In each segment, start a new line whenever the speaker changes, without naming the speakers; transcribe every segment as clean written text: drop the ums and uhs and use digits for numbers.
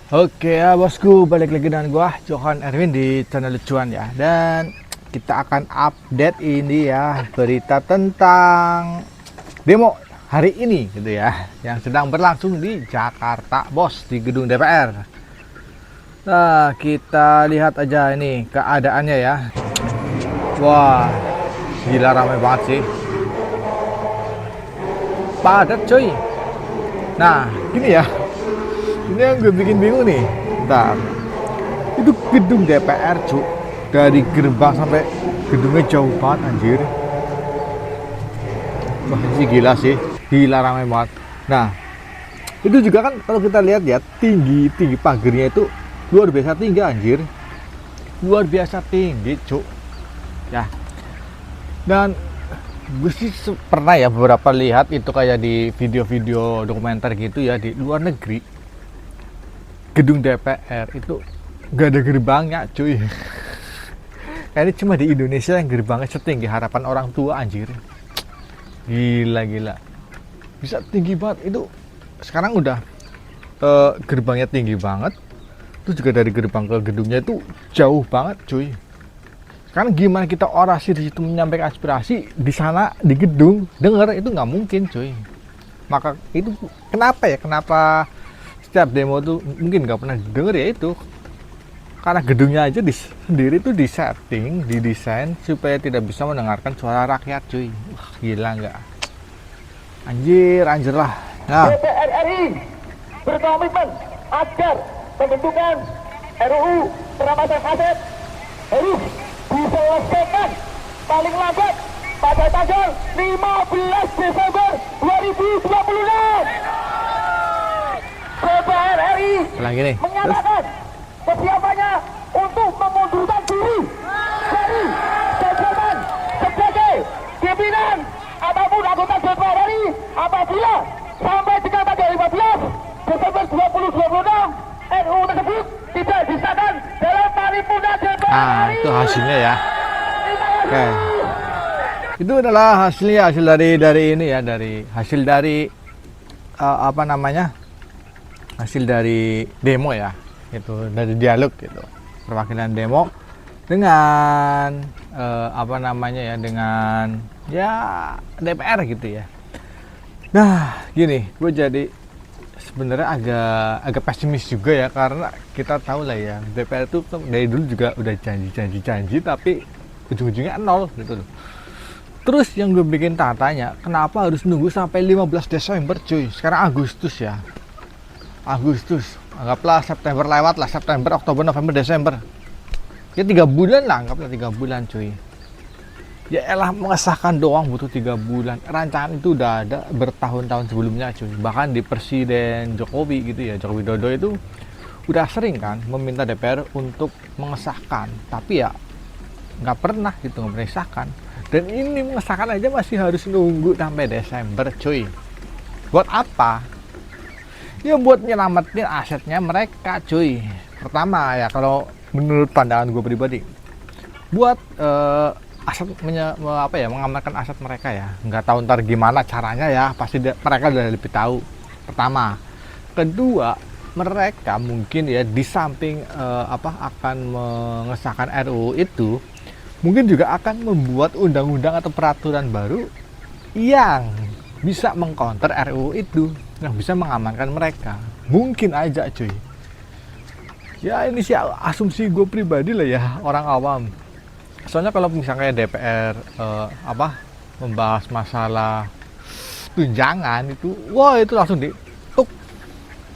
Oke ya bosku, balik lagi dengan gua Johan Erwin di channel lucuan ya. Dan kita akan update ini ya, berita tentang demo hari ini gitu ya, yang sedang berlangsung di Jakarta bos, di gedung DPR. Nah, kita lihat aja ini keadaannya ya. Wah, gila ramai banget sih, padat coy. Nah, gini ya, ini yang gue bikin bingung nih. Bentar, itu gedung DPR cuk, dari gerbang sampai gedungnya jauh banget anjir. Wah ini sih gila sih, gila ramai banget. Nah itu juga kan kalau kita lihat ya, tinggi pagernya itu luar biasa tinggi anjir, luar biasa tinggi cuk ya. Dan gue sih pernah ya beberapa lihat itu kayak di video-video dokumenter gitu ya, di luar negeri gedung DPR itu gak ada gerbangnya cuy. Kayaknya cuma di Indonesia yang gerbangnya setinggi harapan orang tua anjir. Gila bisa tinggi banget itu. Sekarang udah gerbangnya tinggi banget, itu juga dari gerbang ke gedungnya itu jauh banget cuy. Sekarang gimana kita orasi di situ menyampaikan aspirasi, di sana di gedung denger itu nggak mungkin cuy. Maka itu kenapa setiap demo tuh mungkin nggak pernah denger ya, itu karena gedungnya aja sendiri tuh disetting, didesain supaya tidak bisa mendengarkan suara rakyat cuy. Wah, gila nggak? Anjir lah. Nah,
DPR RI berkomitmen agar pembentukan RUU perampasan aset harus diselesaikan paling lambat pada tanggal 15 Desember 2026. DPR RI
lagi nih.
menyatakan kesiapannya untuk mengundurkan diri dari jabatan sebagai pimpinan ataupun anggota DPR RI apabila sampai dengan tanggal 15 Desember 2026 RUU tersebut tidak disahkan dalam paripurna DPR
Nah,
RI.
itu hasilnya ya. Oke. Itu adalah hasil dari ini ya, dari hasil dari apa namanya? Hasil dari demo ya. Itu dari dialog gitu. Perwakilan demo dengan apa namanya ya, dengan ya DPR gitu ya. Nah, gini, gue jadi sebenarnya agak pesimis juga ya, karena kita tahu lah ya, DPR itu dari dulu juga udah janji tapi ujung-ujungnya nol gitu loh. Terus yang gue bikin tanya, kenapa harus nunggu sampai 15 Desember cuy? Sekarang Agustus ya. Agustus, anggaplah September lewat lah, September, Oktober, November, Desember. Ya 3 bulan lah, anggaplah 3 bulan cuy. Ya elah, mengesahkan doang butuh 3 bulan. Rancangan itu udah ada bertahun-tahun sebelumnya cuy. Bahkan di Presiden Jokowi gitu ya, Joko Widodo itu udah sering kan meminta DPR untuk mengesahkan. Tapi ya nggak pernah gitu, nggak pernah disahkan. Dan ini mengesahkan aja masih harus nunggu sampai Desember cuy. Buat apa? Ya buat nyelamatin asetnya mereka cuy. Pertama ya, kalau menurut pandangan gue pribadi, buat aset mengamankan aset mereka ya. Nggak tahu ntar gimana caranya ya, pasti mereka udah lebih tahu. Pertama. Kedua, mereka mungkin ya di samping akan mengesahkan RUU itu, mungkin juga akan membuat undang-undang atau peraturan baru yang bisa mengcounter RUU itu, yang bisa mengamankan mereka. Mungkin aja cuy. Ya ini sih asumsi gue pribadi lah ya, orang awam. Soalnya kalau misalnya DPR membahas masalah tunjangan itu, wah itu langsung dituk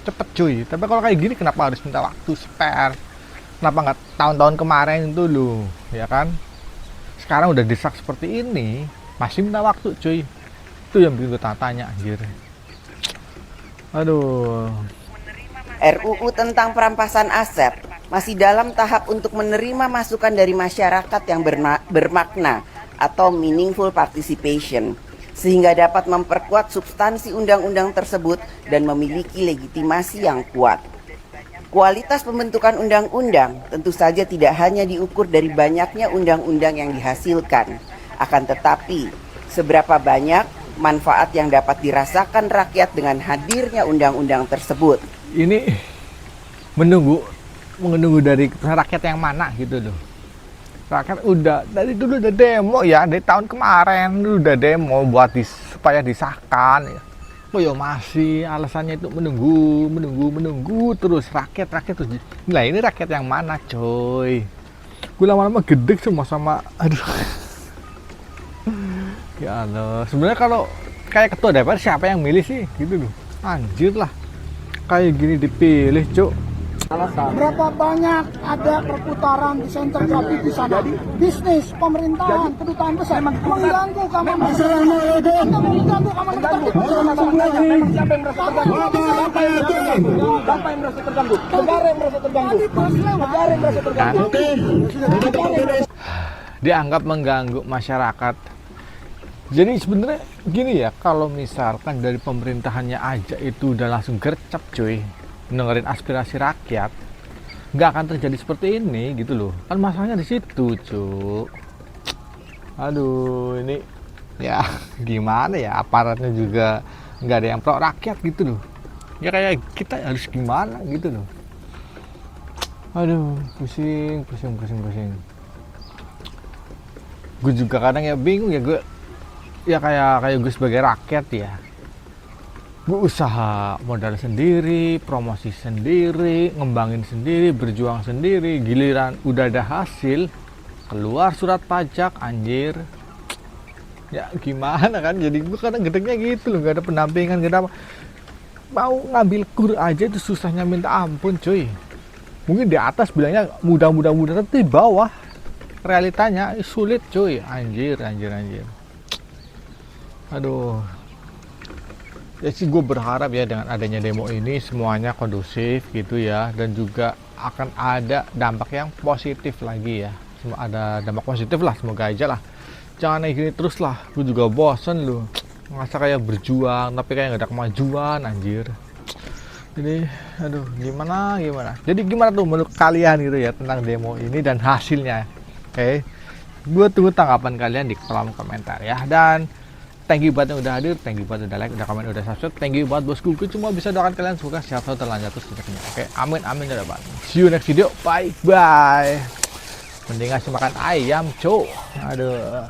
cepet cuy. Tapi kalau kayak gini kenapa harus minta waktu spare? Kenapa nggak tahun-tahun kemarin itu loh, ya kan? Sekarang udah desak seperti ini, masih minta waktu cuy. Itu yang bikin gue tanya anjir. Aduh.
RUU tentang perampasan aset masih dalam tahap untuk menerima masukan dari masyarakat yang bermakna atau meaningful participation, sehingga dapat memperkuat substansi undang-undang tersebut dan memiliki legitimasi yang kuat. Kualitas pembentukan undang-undang tentu saja tidak hanya diukur dari banyaknya undang-undang yang dihasilkan, akan tetapi seberapa banyak manfaat yang dapat dirasakan rakyat dengan hadirnya undang-undang tersebut.
Ini menunggu dari rakyat yang mana gitu loh. Rakyat udah dari dulu udah demo ya, dari tahun kemarin udah demo buat supaya disahkan ya. Oh ya masih alasannya itu menunggu terus rakyat terus. Nah ini rakyat yang mana coy? Gue lama-lama gede semua sama aduh. Ya Allah, sebenarnya kalau kayak ketua DPR siapa yang milih sih gitu loh. Anjir lah. Kayak gini dipilih, Cuk.
Berapa banyak ada perputaran di center jadi di sana? Bisnis, pemerintahan, kedutaan besar mengganggu keamanan. Mengganggu keamanan.
Siapa yang merasa terganggu? Negara yang merasa terganggu. Negara yang merasa terganggu.
Dianggap mengganggu masyarakat. Jadi sebenarnya gini ya, kalau misalkan dari pemerintahannya aja itu udah langsung gercep cuy, dengerin aspirasi rakyat, nggak akan terjadi seperti ini gitu loh. Kan masalahnya di situ, Cuk. Aduh, ini ya gimana ya, aparatnya juga nggak ada yang pro rakyat gitu loh. Ya kayak kita harus gimana gitu loh. Aduh, pusing. Gue juga kadang ya bingung ya, gue ya kayak gue sebagai rakyat ya, gue usaha modal sendiri, promosi sendiri, ngembangin sendiri, berjuang sendiri, giliran udah ada hasil keluar surat pajak, anjir ya gimana kan. Jadi gue kadang gedegnya gitu loh, gak ada pendampingan, gak ada apa. Mau ngambil kur aja itu susahnya minta ampun cuy. Mungkin di atas bilangnya mudah, tapi di bawah realitanya sulit cuy. Anjir. Aduh, ya sih gue berharap ya dengan adanya demo ini semuanya kondusif gitu ya, dan juga akan ada dampak yang positif lagi ya. Ada dampak positif lah, semoga aja lah. Jangan kayak gini terus lah, gue juga bosen loh ngerasa kayak berjuang tapi kayak gak ada kemajuan, anjir. Jadi aduh, gimana jadi gimana tuh menurut kalian gitu ya tentang demo ini dan hasilnya? Oke, gue tunggu tanggapan kalian di kolom komentar ya. Dan thank you buat yang udah hadir, thank you buat udah like, udah komen, udah subscribe, thank you buat bosku. Gue cuma bisa doakan kalian semoga sehat selalu, terlanjut terus rezekinya. Oke, amin ya Bang. See you next video, bye. Mending ngasih makan ayam, cok. Aduh.